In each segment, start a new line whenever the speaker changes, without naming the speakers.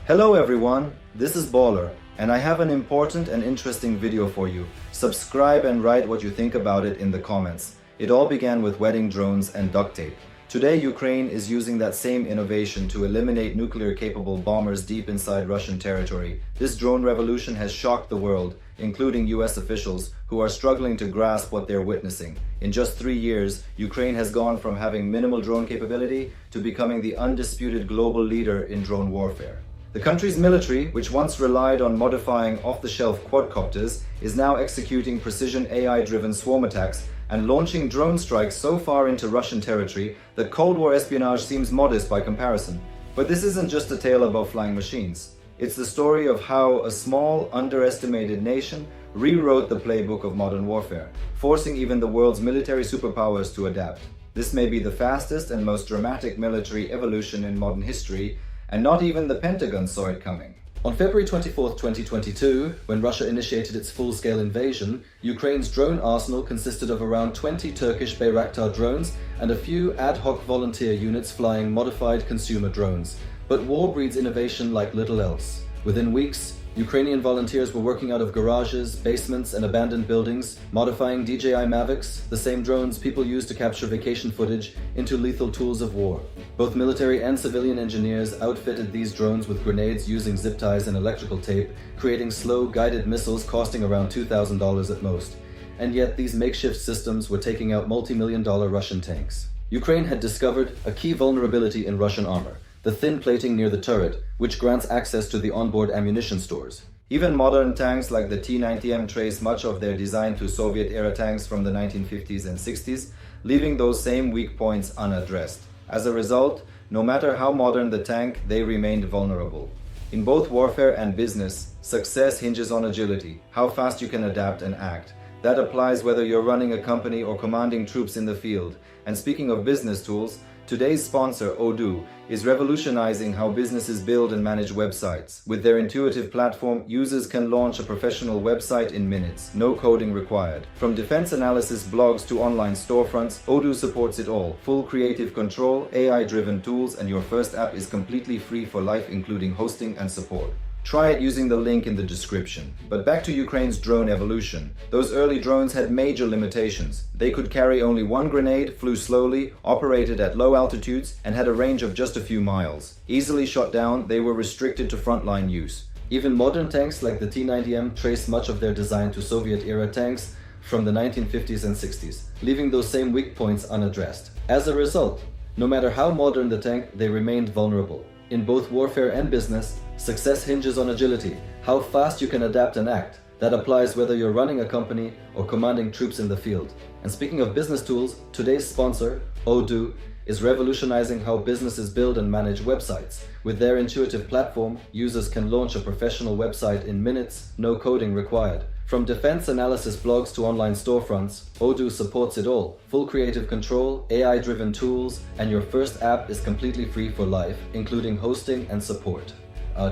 Hello everyone, this is BAWLER, and I have an important and interesting video for you. Subscribe and write what you think about it in the comments. It all began with wedding drones and duct tape. Today Ukraine is using that same innovation to eliminate nuclear-capable bombers deep inside Russian territory. This drone revolution has shocked the world, including US officials who are struggling to grasp what they're witnessing. In just 3 years, Ukraine has gone from having minimal drone capability to becoming the undisputed global leader in drone warfare. The country's military, which once relied on modifying off-the-shelf quadcopters, is now executing precision AI-driven swarm attacks and launching drone strikes so far into Russian territory that Cold War espionage seems modest by comparison. But this isn't just a tale about flying machines. It's the story of how a small, underestimated nation rewrote the playbook of modern warfare, forcing even the world's military superpowers to adapt. This may be the fastest and most dramatic military evolution in modern history, and not even the Pentagon saw it coming. On February 24, 2022, when Russia initiated its full-scale invasion, Ukraine's drone arsenal consisted of around 20 Turkish Bayraktar drones and a few ad hoc volunteer units flying modified consumer drones. But war breeds innovation like little else. Within weeks, Ukrainian volunteers were working out of garages, basements, and abandoned buildings, modifying DJI Mavics, the same drones people use to capture vacation footage, into lethal tools of war. Both military and civilian engineers outfitted these drones with grenades using zip ties and electrical tape, creating slow, guided missiles costing around $2,000 at most. And yet, these makeshift systems were taking out multi-million-dollar Russian tanks. Ukraine had discovered a key vulnerability in Russian armor: the thin plating near the turret, which grants access to the onboard ammunition stores. Even modern tanks like the T-90M trace much of their design to Soviet-era tanks from the 1950s and 60s, leaving those same weak points unaddressed. As a result, no matter how modern the tank, they remained vulnerable. In both warfare and business, success hinges on agility, how fast you can adapt and act. That applies whether you're running a company or commanding troops in the field. And speaking of business tools, today's sponsor, Odoo, is revolutionizing how businesses build and manage websites. With their intuitive platform, users can launch a professional website in minutes, no coding required. From defense analysis blogs to online storefronts, Odoo supports it all. Full creative control, AI-driven tools, and your first app is completely free for life, including hosting and support. Try it using the link in the description. But back to Ukraine's drone evolution. Those early drones had major limitations. They could carry only one grenade, flew slowly, operated at low altitudes, and had a range of just a few miles. Easily shot down, they were restricted to frontline use. Even modern tanks like the T-90M trace much of their design to Soviet-era tanks from the 1950s and 60s, leaving those same weak points unaddressed. As a result, no matter how modern the tank, they remained vulnerable. In both warfare and business, success hinges on agility, how fast you can adapt and act. That applies whether you're running a company or commanding troops in the field. And speaking of business tools, today's sponsor, Odoo, is revolutionizing how businesses build and manage websites. With their intuitive platform, users can launch a professional website in minutes, no coding required. From defense analysis blogs to online storefronts, Odoo supports it all. Full creative control, AI-driven tools, and your first app is completely free for life, including hosting and support.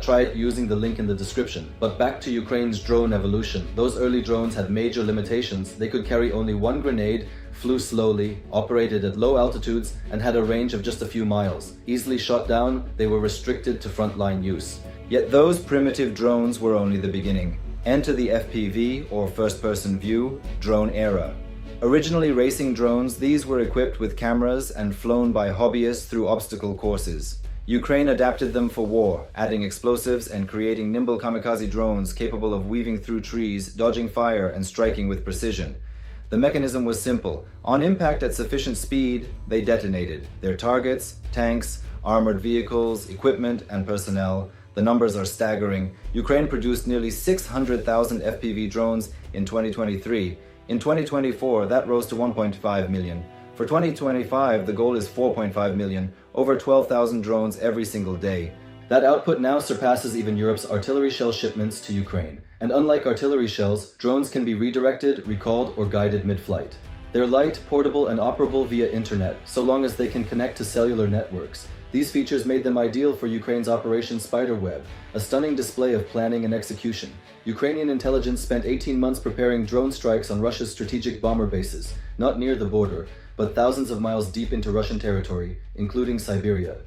Try it using the link in the description. But back to Ukraine's drone evolution. Those early drones had major limitations. They could carry only one grenade, flew slowly, operated at low altitudes, and had a range of just a few miles. Easily shot down, they were restricted to frontline use. Yet those primitive drones were only the beginning. Enter the FPV, or first-person view, drone era. Originally racing drones, these were equipped with cameras and flown by hobbyists through obstacle courses. Ukraine adapted them for war, adding explosives and creating nimble kamikaze drones capable of weaving through trees, dodging fire, and striking with precision. The mechanism was simple. On impact at sufficient speed, they detonated. Their targets, tanks, armored vehicles, equipment, and personnel. The numbers are staggering. Ukraine produced nearly 600,000 FPV drones in 2023. In 2024, that rose to 1.5 million. For 2025, the goal is 4.5 million, over 12,000 drones every single day. That output now surpasses even Europe's artillery shell shipments to Ukraine. And unlike artillery shells, drones can be redirected, recalled, or guided mid-flight. They're light, portable, and operable via internet, so long as they can connect to cellular networks. These features made them ideal for Ukraine's Operation Spiderweb, a stunning display of planning and execution. Ukrainian intelligence spent 18 months preparing drone strikes on Russia's strategic bomber bases, not near the border, but thousands of miles deep into Russian territory, including Siberia.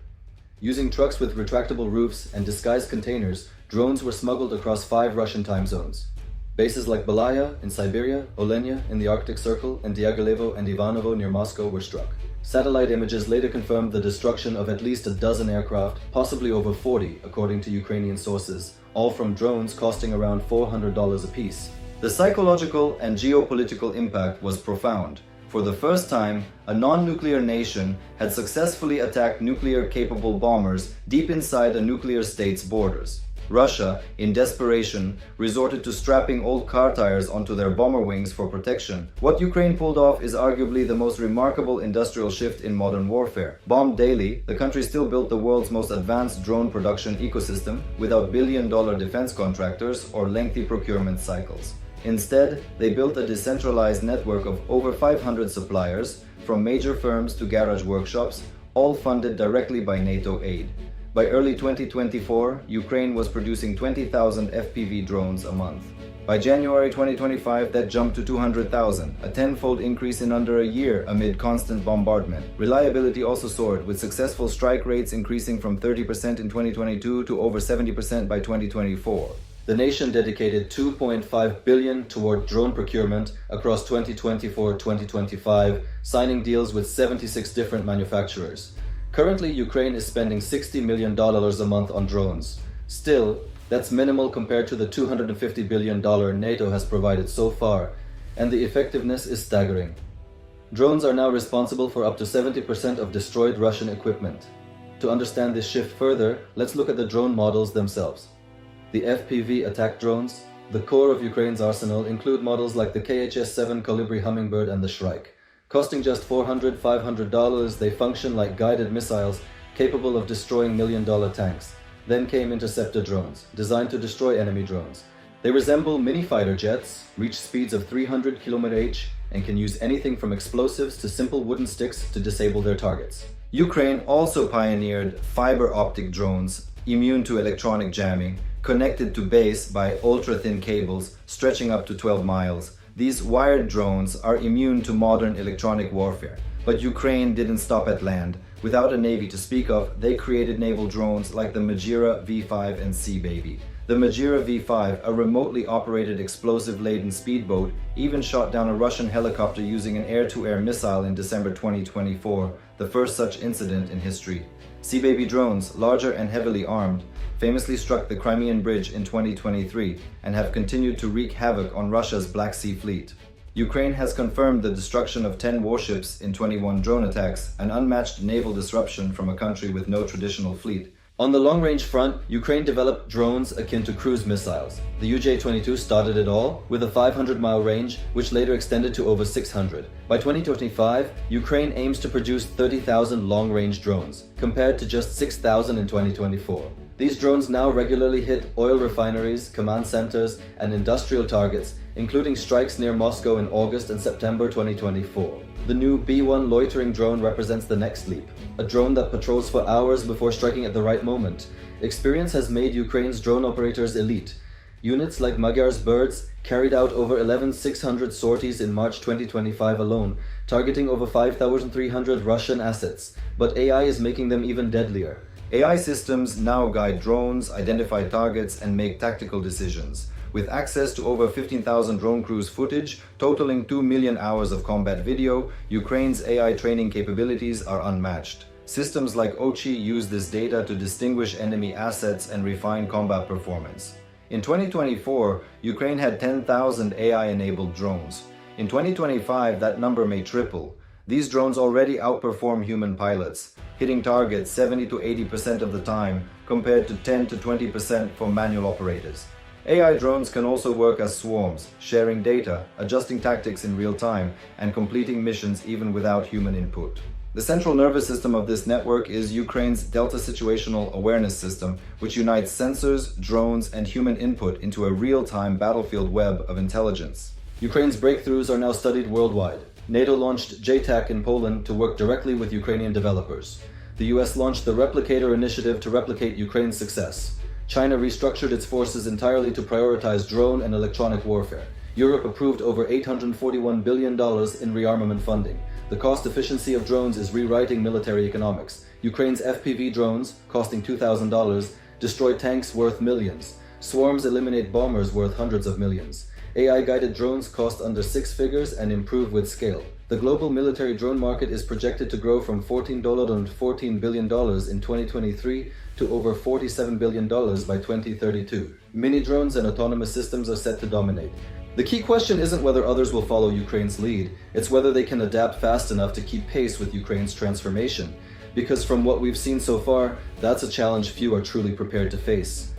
Using trucks with retractable roofs and disguised containers, drones were smuggled across 5 Russian time zones. Bases like Belaya in Siberia, Olenia in the Arctic Circle, and Diaghilevo and Ivanovo near Moscow were struck. Satellite images later confirmed the destruction of at least a dozen aircraft, possibly over 40, according to Ukrainian sources, all from drones costing around $400 apiece. The psychological and geopolitical impact was profound. For the first time, a non-nuclear nation had successfully attacked nuclear-capable bombers deep inside a nuclear state's borders. Russia, in desperation, resorted to strapping old car tires onto their bomber wings for protection. What Ukraine pulled off is arguably the most remarkable industrial shift in modern warfare. Bombed daily, the country still built the world's most advanced drone production ecosystem without billion-dollar defense contractors or lengthy procurement cycles. Instead, they built a decentralized network of over 500 suppliers, from major firms to garage workshops, all funded directly by NATO aid. By early 2024, Ukraine was producing 20,000 FPV drones a month. By January 2025, that jumped to 200,000, a tenfold increase in under a year amid constant bombardment. Reliability also soared, with successful strike rates increasing from 30% in 2022 to over 70% by 2024. The nation dedicated $2.5 billion toward drone procurement across 2024-2025, signing deals with 76 different manufacturers. Currently, Ukraine is spending $60 million a month on drones. Still, that's minimal compared to the $250 billion NATO has provided so far, and the effectiveness is staggering. Drones are now responsible for up to 70% of destroyed Russian equipment. To understand this shift further, let's look at the drone models themselves. The FPV attack drones, the core of Ukraine's arsenal, include models like the KHS-7 Colibri Hummingbird and the Shrike. Costing just $400–500, they function like guided missiles capable of destroying million-dollar tanks. Then came interceptor drones, designed to destroy enemy drones. They resemble mini fighter jets, reach speeds of 300 km/h, and can use anything from explosives to simple wooden sticks to disable their targets. Ukraine also pioneered fiber-optic drones, immune to electronic jamming, connected to base by ultra-thin cables stretching up to 12 miles. These wired drones are immune to modern electronic warfare. But Ukraine didn't stop at land. Without a navy to speak of, they created naval drones like the Majira V5 and Sea Baby. The Majira V5, a remotely operated explosive-laden speedboat, even shot down a Russian helicopter using an air-to-air missile in December 2024, the first such incident in history. Sea Baby drones, larger and heavily armed, famously struck the Crimean Bridge in 2023 and have continued to wreak havoc on Russia's Black Sea Fleet. Ukraine has confirmed the destruction of 10 warships in 21 drone attacks, an unmatched naval disruption from a country with no traditional fleet. On the long-range front, Ukraine developed drones akin to cruise missiles. The UJ-22 started it all, with a 500-mile range, which later extended to over 600. By 2025, Ukraine aims to produce 30,000 long-range drones, compared to just 6,000 in 2024. These drones now regularly hit oil refineries, command centers, and industrial targets, including strikes near Moscow in August and September 2024. The new B-1 loitering drone represents the next leap, a drone that patrols for hours before striking at the right moment. Experience has made Ukraine's drone operators elite. Units like Magyar's Birds carried out over 11,600 sorties in March 2025 alone, targeting over 5,300 Russian assets. But AI is making them even deadlier. AI systems now guide drones, identify targets, and make tactical decisions. With access to over 15,000 drone crews footage, totaling 2 million hours of combat video, Ukraine's AI training capabilities are unmatched. Systems like Ochi use this data to distinguish enemy assets and refine combat performance. In 2024, Ukraine had 10,000 AI-enabled drones. In 2025, that number may triple. These drones already outperform human pilots, hitting targets 70 to 80% of the time, compared to 10 to 20% for manual operators. AI drones can also work as swarms, sharing data, adjusting tactics in real time, and completing missions even without human input. The central nervous system of this network is Ukraine's Delta Situational Awareness System, which unites sensors, drones, and human input into a real-time battlefield web of intelligence. Ukraine's breakthroughs are now studied worldwide. NATO launched JTAC in Poland to work directly with Ukrainian developers. The US launched the Replicator initiative to replicate Ukraine's success. China restructured its forces entirely to prioritize drone and electronic warfare. Europe approved over $841 billion in rearmament funding. The cost efficiency of drones is rewriting military economics. Ukraine's FPV drones, costing $2,000, destroy tanks worth millions. Swarms eliminate bombers worth hundreds of millions. AI-guided drones cost under six figures and improve with scale. The global military drone market is projected to grow from $14 to $14 billion in 2023 to over $47 billion by 2032. Mini drones and autonomous systems are set to dominate. The key question isn't whether others will follow Ukraine's lead, it's whether they can adapt fast enough to keep pace with Ukraine's transformation. Because from what we've seen so far, that's a challenge few are truly prepared to face.